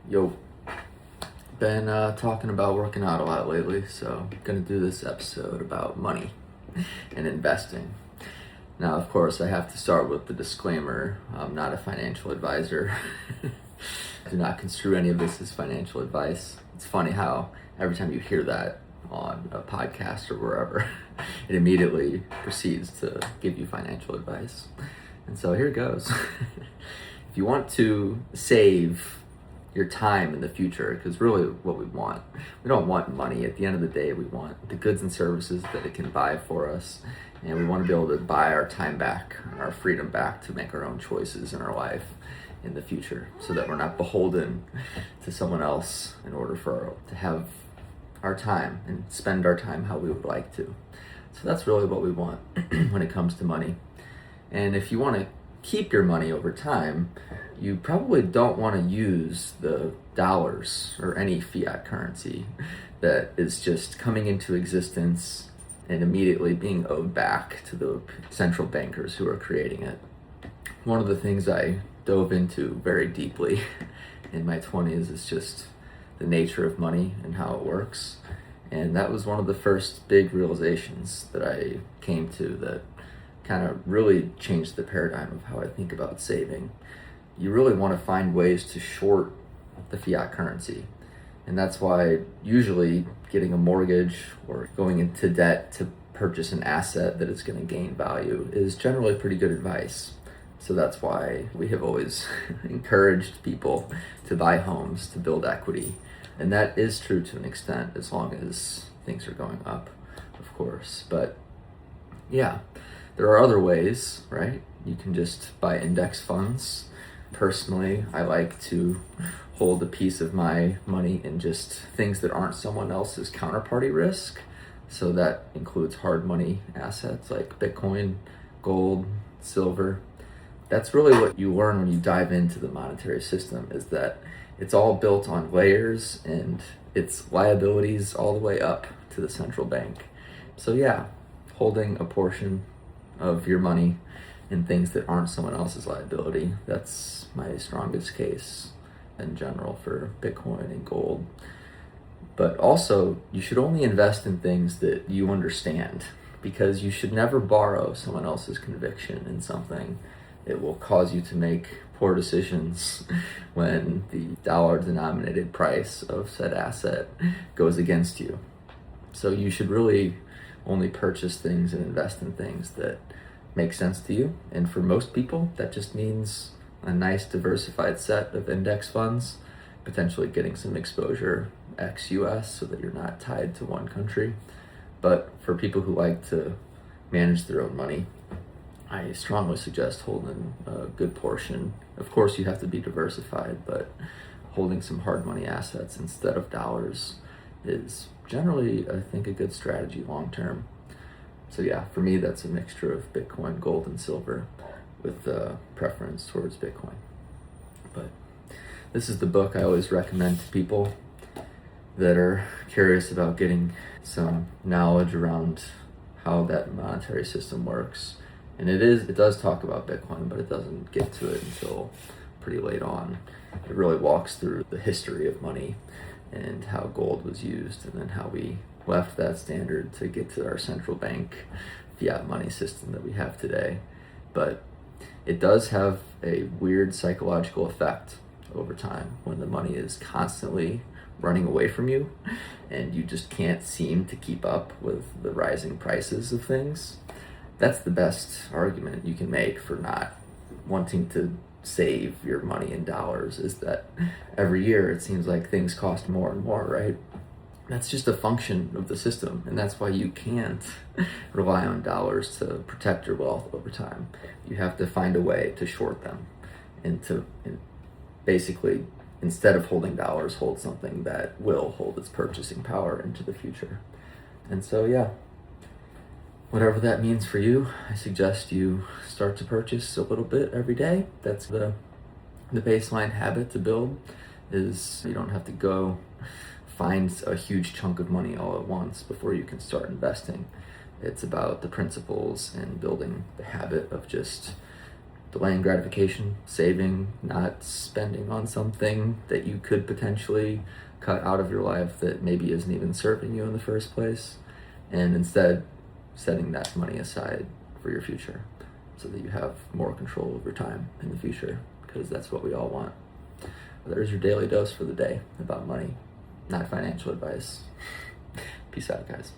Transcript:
Yo, been talking about working out a lot lately, so I'm gonna do this episode about money and investing. Now, of course, I have to start with the disclaimer. I'm not a financial advisor. Do not construe any of this as financial advice. It's funny how every time you hear that on a podcast or wherever, it immediately proceeds to give you financial advice. And so here it goes. If you want to save your time in the future, because really what we don't want money. At the end of the day, we want the goods and services that it can buy for us, and we want to be able to buy our time back, our freedom back to make our own choices in our life in the future, so that we're not beholden to someone else in order to have our time and spend our time how we would like to. So that's really what we want when it comes to money. And if you want to keep your money over time, you probably don't want to use the dollars or any fiat currency that is just coming into existence and immediately being owed back to the central bankers who are creating it. One of the things I dove into very deeply in my 20s is just the nature of money and how it works. And that was one of the first big realizations that I came to that kind of really changed the paradigm of how I think about saving. You really want to find ways to short the fiat currency. And that's why usually getting a mortgage or going into debt to purchase an asset that is going to gain value is generally pretty good advice. So that's why we have always encouraged people to buy homes, to build equity. And that is true to an extent, as long as things are going up, of course. But yeah, there are other ways, right? You can just buy index funds. Personally, I like to hold a piece of my money in just things that aren't someone else's counterparty risk. So that includes hard money assets like Bitcoin, gold, silver. That's really what you learn when you dive into the monetary system, is that it's all built on layers and it's liabilities all the way up to the central bank. So yeah, holding a portion of your money in things that aren't someone else's liability, that's my strongest case in general for Bitcoin and gold. But also, you should only invest in things that you understand, because you should never borrow someone else's conviction in something. It will cause you to make poor decisions when the dollar-denominated price of said asset goes against you. So you should really only purchase things and invest in things that make sense to you. And for most people, that just means a nice diversified set of index funds, potentially getting some exposure ex-US so that you're not tied to one country. But for people who like to manage their own money, I strongly suggest holding a good portion. Of course, you have to be diversified, but holding some hard money assets instead of dollars is generally, I think, a good strategy long term. So yeah, for me, that's a mixture of Bitcoin, gold, and silver, with preference towards Bitcoin. But this is the book I always recommend to people that are curious about getting some knowledge around how that monetary system works. And it does talk about Bitcoin, but it doesn't get to it until pretty late on. It really walks through the history of money and how gold was used, and then how we left that standard to get to our central bank fiat money system that we have today. But it does have a weird psychological effect over time when the money is constantly running away from you and you just can't seem to keep up with the rising prices of things. That's the best argument you can make for not wanting to save your money in dollars, is that every year it seems like things cost more and more, right? That's just a function of the system, and that's why you can't rely on dollars to protect your wealth over time. You have to find a way to short them and basically, instead of holding dollars, hold something that will hold its purchasing power into the future. And so yeah, whatever that means for you, I suggest you start to purchase a little bit every day. That's the baseline habit to build, is you don't have to go find a huge chunk of money all at once before you can start investing. It's about the principles and building the habit of just delaying gratification, saving, not spending on something that you could potentially cut out of your life that maybe isn't even serving you in the first place, and instead setting that money aside for your future so that you have more control of your time in the future, because that's what we all want. There's your daily dose for the day about money, not financial advice. Peace out, guys.